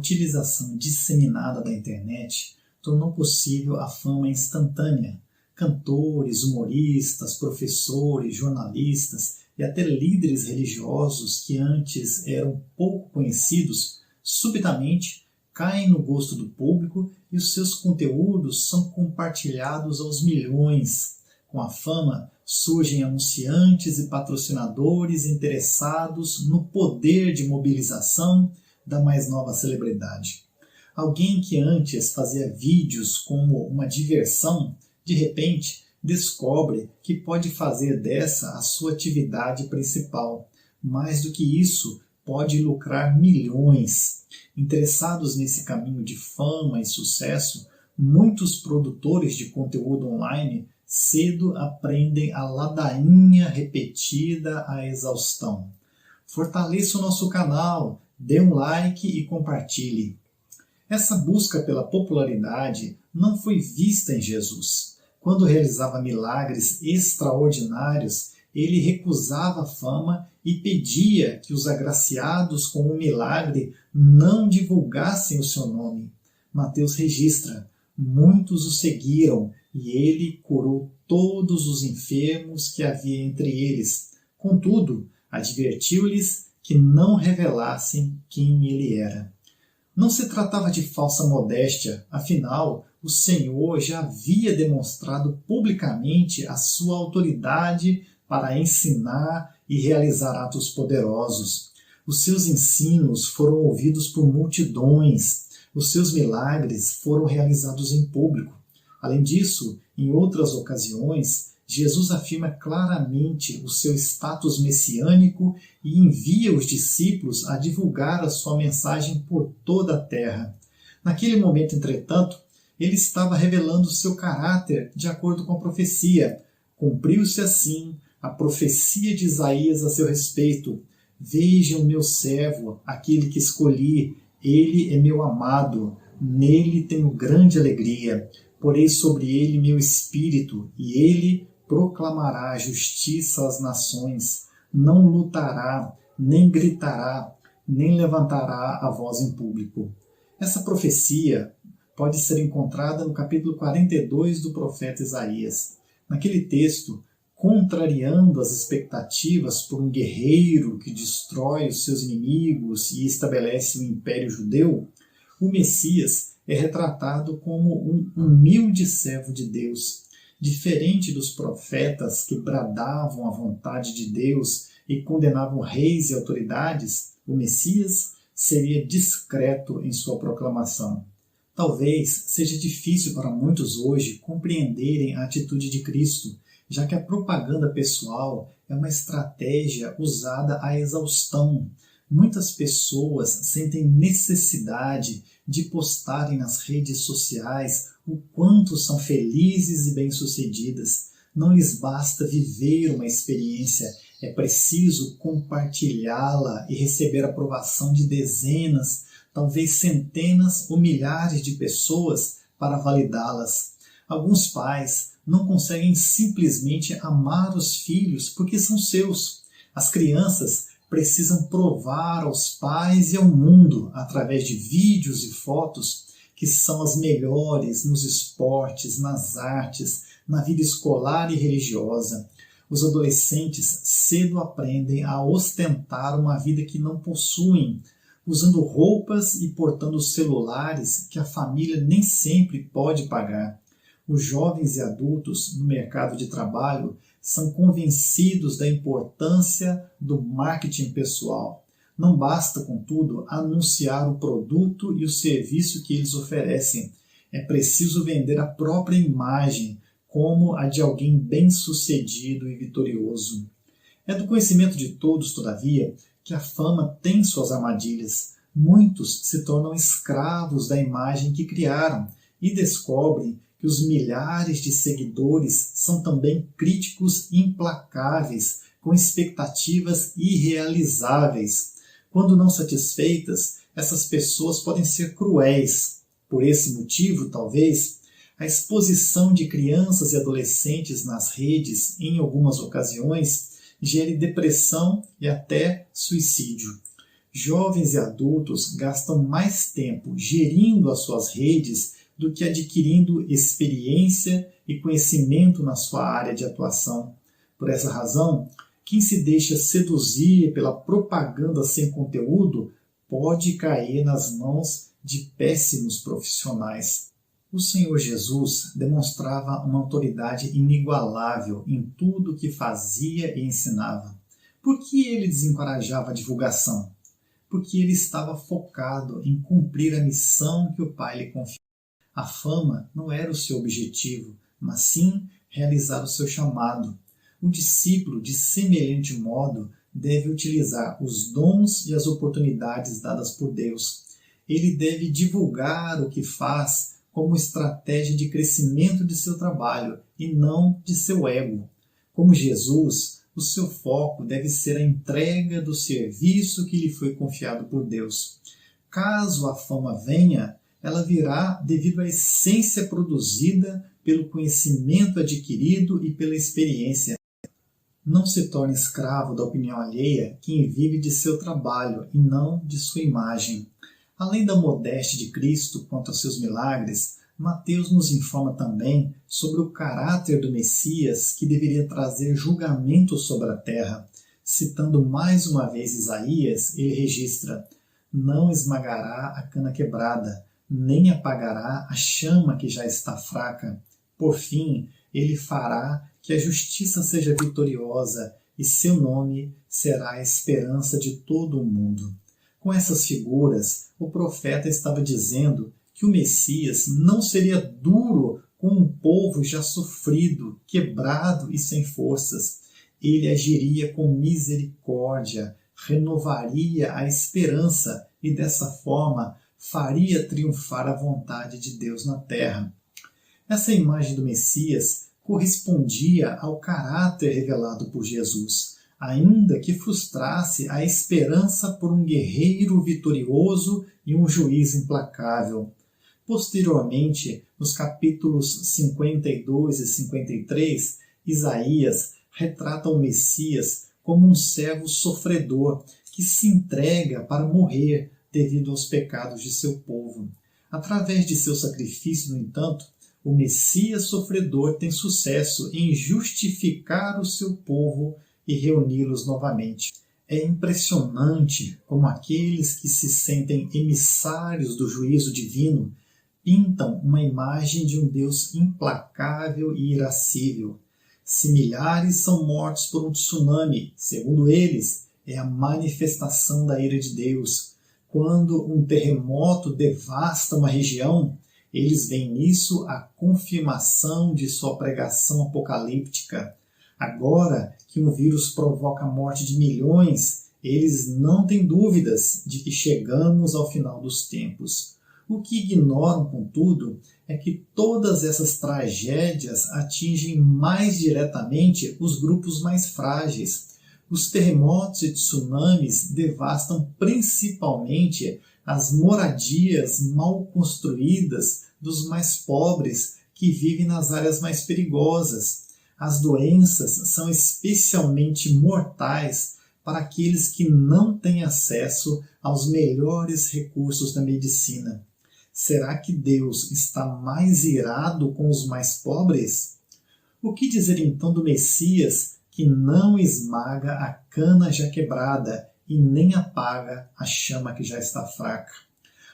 utilização disseminada da internet tornou possível a fama instantânea. Cantores, humoristas, professores, jornalistas e até líderes religiosos que antes eram pouco conhecidos, subitamente caem no gosto do público e os seus conteúdos são compartilhados aos milhões. Com a fama, surgem anunciantes e patrocinadores interessados no poder de mobilização da mais nova celebridade. Alguém que antes fazia vídeos como uma diversão, de repente descobre que pode fazer dessa a sua atividade principal. Mais do que isso, pode lucrar milhões. Interessados nesse caminho de fama e sucesso, muitos produtores de conteúdo online cedo aprendem a ladainha repetida à exaustão. Fortaleça o nosso canal, dê um like e compartilhe. Essa busca pela popularidade não foi vista em Jesus. Quando realizava milagres extraordinários, ele recusava a fama e pedia que os agraciados com o milagre não divulgassem o seu nome. Mateus registra: muitos o seguiram e ele curou todos os enfermos que havia entre eles. Contudo, advertiu-lhes que não revelassem quem ele era. Não se tratava de falsa modéstia, afinal, o Senhor já havia demonstrado publicamente a sua autoridade para ensinar e realizar atos poderosos. Os seus ensinos foram ouvidos por multidões, os seus milagres foram realizados em público. Além disso, em outras ocasiões, Jesus afirma claramente o seu status messiânico e envia os discípulos a divulgar a sua mensagem por toda a terra. Naquele momento, entretanto, ele estava revelando o seu caráter de acordo com a profecia. Cumpriu-se assim a profecia de Isaías a seu respeito: vejam meu servo, aquele que escolhi, ele é meu amado, nele tenho grande alegria. Porei sobre ele meu espírito, e ele proclamará justiça às nações. Não lutará, nem gritará, nem levantará a voz em público. Essa profecia pode ser encontrada no capítulo 42 do profeta Isaías. Naquele texto, contrariando as expectativas por um guerreiro que destrói os seus inimigos e estabelece o império judeu, o Messias é retratado como um humilde servo de Deus. Diferente dos profetas que bradavam a vontade de Deus e condenavam reis e autoridades, o Messias seria discreto em sua proclamação. Talvez seja difícil para muitos hoje compreenderem a atitude de Cristo, já que a propaganda pessoal é uma estratégia usada à exaustão. Muitas pessoas sentem necessidade de postarem nas redes sociais o quanto são felizes e bem-sucedidas. Não lhes basta viver uma experiência, é preciso compartilhá-la e receber a aprovação de dezenas, talvez centenas ou milhares de pessoas para validá-las. Alguns pais não conseguem simplesmente amar os filhos porque são seus. As crianças precisam provar aos pais e ao mundo, através de vídeos e fotos, que são as melhores nos esportes, nas artes, na vida escolar e religiosa. Os adolescentes cedo aprendem a ostentar uma vida que não possuem, usando roupas e portando celulares que a família nem sempre pode pagar. Os jovens e adultos no mercado de trabalho são convencidos da importância do marketing pessoal. Não basta, contudo, anunciar o produto e o serviço que eles oferecem. É preciso vender a própria imagem como a de alguém bem-sucedido e vitorioso. É do conhecimento de todos, todavia, que a fama tem suas armadilhas. Muitos se tornam escravos da imagem que criaram e descobrem que os milhares de seguidores são também críticos implacáveis, com expectativas irrealizáveis. Quando não satisfeitas, essas pessoas podem ser cruéis. Por esse motivo, talvez, a exposição de crianças e adolescentes nas redes, em algumas ocasiões, gere depressão e até suicídio. Jovens e adultos gastam mais tempo gerindo as suas redes do que adquirindo experiência e conhecimento na sua área de atuação. Por essa razão, quem se deixa seduzir pela propaganda sem conteúdo pode cair nas mãos de péssimos profissionais. O Senhor Jesus demonstrava uma autoridade inigualável em tudo o que fazia e ensinava. Por que ele desencorajava a divulgação? Porque ele estava focado em cumprir a missão que o Pai lhe confiou. A fama não era o seu objetivo, mas sim realizar o seu chamado. O discípulo, de semelhante modo, deve utilizar os dons e as oportunidades dadas por Deus. Ele deve divulgar o que faz como estratégia de crescimento de seu trabalho e não de seu ego. Como Jesus, o seu foco deve ser a entrega do serviço que lhe foi confiado por Deus. Caso a fama venha, ela virá devido à essência produzida pelo conhecimento adquirido e pela experiência. Não se torne escravo da opinião alheia quem vive de seu trabalho e não de sua imagem. Além da modéstia de Cristo quanto aos seus milagres, Mateus nos informa também sobre o caráter do Messias que deveria trazer julgamento sobre a terra. Citando mais uma vez Isaías, ele registra: não esmagará a cana quebrada, nem apagará a chama que já está fraca. Por fim, ele fará que a justiça seja vitoriosa e seu nome será a esperança de todo o mundo. Com essas figuras, o profeta estava dizendo que o Messias não seria duro com um povo já sofrido, quebrado e sem forças. Ele agiria com misericórdia, renovaria a esperança e, dessa forma, faria triunfar a vontade de Deus na terra. Essa imagem do Messias correspondia ao caráter revelado por Jesus, ainda que frustrasse a esperança por um guerreiro vitorioso e um juiz implacável. Posteriormente, nos capítulos 52 e 53, Isaías retrata o Messias como um servo sofredor que se entrega para morrer devido aos pecados de seu povo. Através de seu sacrifício, no entanto, o Messias sofredor tem sucesso em justificar o seu povo e reuni-los novamente. É impressionante como aqueles que se sentem emissários do juízo divino pintam uma imagem de um Deus implacável e irascível. Se milhares são mortos por um tsunami, segundo eles, é a manifestação da ira de Deus. Quando um terremoto devasta uma região, eles veem nisso a confirmação de sua pregação apocalíptica. Agora que um vírus provoca a morte de milhões, eles não têm dúvidas de que chegamos ao final dos tempos. O que ignoram, contudo, é que todas essas tragédias atingem mais diretamente os grupos mais frágeis. Os terremotos e tsunamis devastam principalmente as moradias mal construídas dos mais pobres que vivem nas áreas mais perigosas. As doenças são especialmente mortais para aqueles que não têm acesso aos melhores recursos da medicina. Será que Deus está mais irado com os mais pobres? O que dizer então do Messias que não esmaga a cana já quebrada e nem apaga a chama que já está fraca?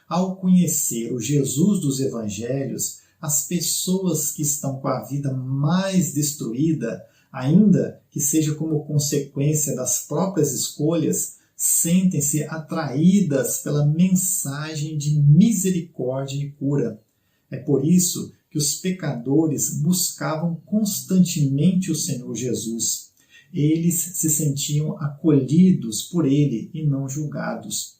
Ao conhecer o Jesus dos Evangelhos, as pessoas que estão com a vida mais destruída, ainda que seja como consequência das próprias escolhas, sentem-se atraídas pela mensagem de misericórdia e cura. É por isso que os pecadores buscavam constantemente o Senhor Jesus. Eles se sentiam acolhidos por ele e não julgados.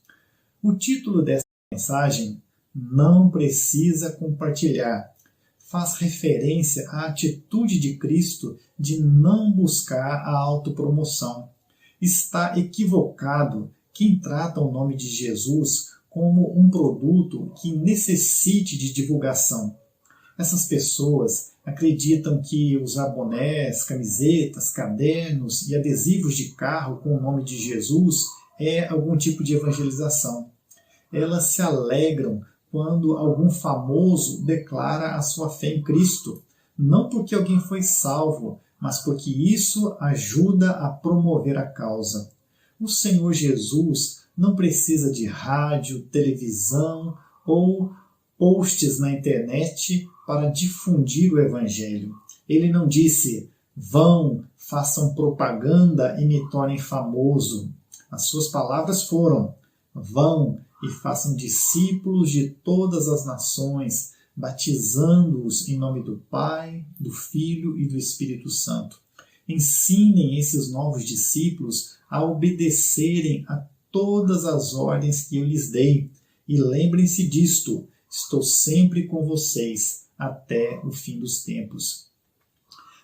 O título dessa mensagem, Não Precisa Compartilhar, faz referência à atitude de Cristo de não buscar a autopromoção. Está equivocado quem trata o nome de Jesus como um produto que necessite de divulgação. Essas pessoas acreditam que usar bonés, camisetas, cadernos e adesivos de carro com o nome de Jesus é algum tipo de evangelização. Elas se alegram quando algum famoso declara a sua fé em Cristo, não porque alguém foi salvo, mas porque isso ajuda a promover a causa. O Senhor Jesus não precisa de rádio, televisão ou posts na internet para difundir o Evangelho. Ele não disse: vão, façam propaganda e me tornem famoso. As suas palavras foram: vão e façam discípulos de todas as nações, batizando-os em nome do Pai, do Filho e do Espírito Santo. Ensinem esses novos discípulos a obedecerem a todas as ordens que eu lhes dei. E lembrem-se disto: estou sempre com vocês até o fim dos tempos.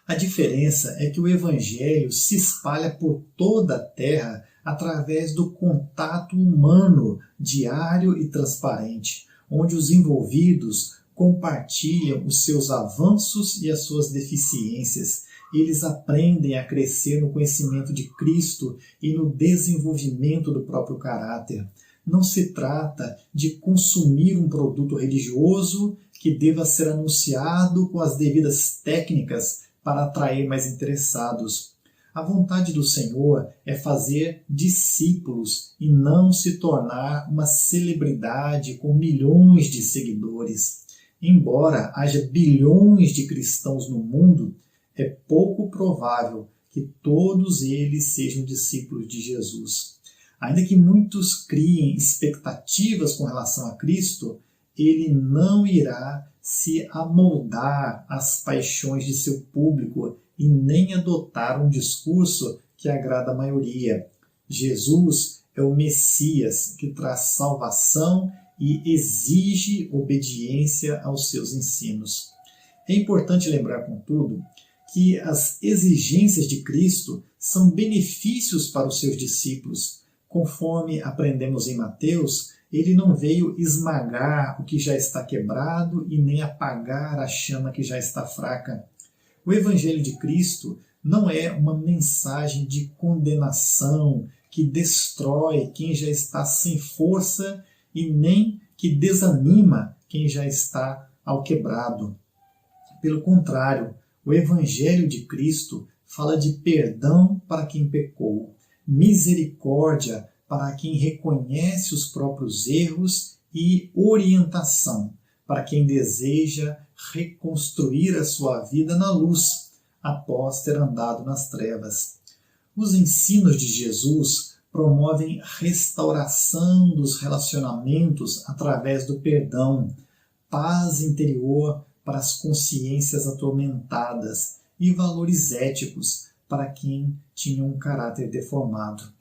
A diferença é que o Evangelho se espalha por toda a terra através do contato humano diário e transparente, onde os envolvidos compartilham os seus avanços e as suas deficiências. Eles aprendem a crescer no conhecimento de Cristo e no desenvolvimento do próprio caráter. Não se trata de consumir um produto religioso que deva ser anunciado com as devidas técnicas para atrair mais interessados. A vontade do Senhor é fazer discípulos e não se tornar uma celebridade com milhões de seguidores. Embora haja bilhões de cristãos no mundo, é pouco provável que todos eles sejam discípulos de Jesus. Ainda que muitos criem expectativas com relação a Cristo, ele não irá se amoldar às paixões de seu público e nem adotar um discurso que agrada a maioria. Jesus é o Messias que traz salvação e exige obediência aos seus ensinos. É importante lembrar, contudo, que as exigências de Cristo são benefícios para os seus discípulos. Conforme aprendemos em Mateus, ele não veio esmagar o que já está quebrado e nem apagar a chama que já está fraca. O Evangelho de Cristo não é uma mensagem de condenação que destrói quem já está sem força e nem que desanima quem já está ao quebrado. Pelo contrário, o Evangelho de Cristo fala de perdão para quem pecou, misericórdia para quem reconhece os próprios erros e orientação para quem deseja reconstruir a sua vida na luz após ter andado nas trevas. Os ensinos de Jesus promovem restauração dos relacionamentos através do perdão, paz interior para as consciências atormentadas e valores éticos para quem tinha um caráter deformado.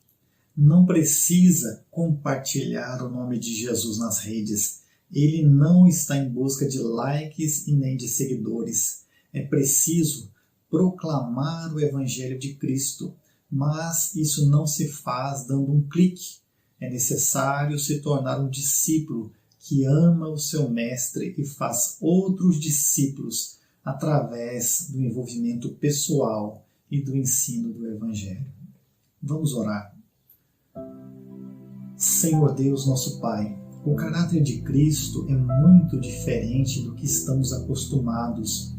Não precisa compartilhar o nome de Jesus nas redes. Ele não está em busca de likes e nem de seguidores. É preciso proclamar o Evangelho de Cristo, mas isso não se faz dando um clique. É necessário se tornar um discípulo que ama o seu mestre e faz outros discípulos através do envolvimento pessoal e do ensino do Evangelho. Vamos orar. Senhor Deus, nosso Pai, o caráter de Cristo é muito diferente do que estamos acostumados.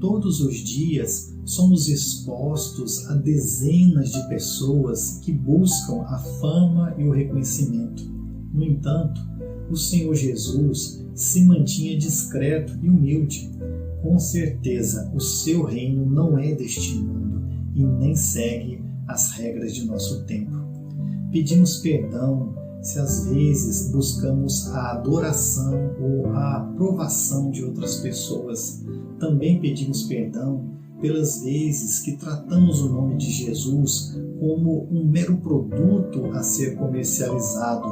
Todos os dias somos expostos a dezenas de pessoas que buscam a fama e o reconhecimento. No entanto, o Senhor Jesus se mantinha discreto e humilde. Com certeza, o seu reino não é deste mundo e nem segue as regras de nosso tempo. Pedimos perdão se às vezes buscamos a adoração ou a aprovação de outras pessoas. Também pedimos perdão pelas vezes que tratamos o nome de Jesus como um mero produto a ser comercializado.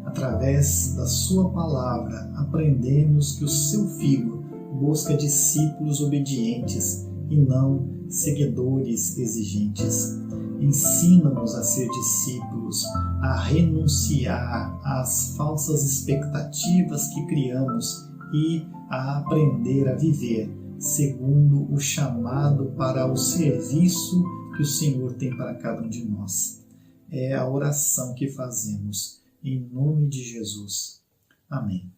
Através da sua palavra, aprendemos que o seu Filho busca discípulos obedientes e não seguidores exigentes. Ensina-nos a ser discípulos, a renunciar às falsas expectativas que criamos e a aprender a viver segundo o chamado para o serviço que o Senhor tem para cada um de nós. é a oração que fazemos. Em nome de Jesus. Amém.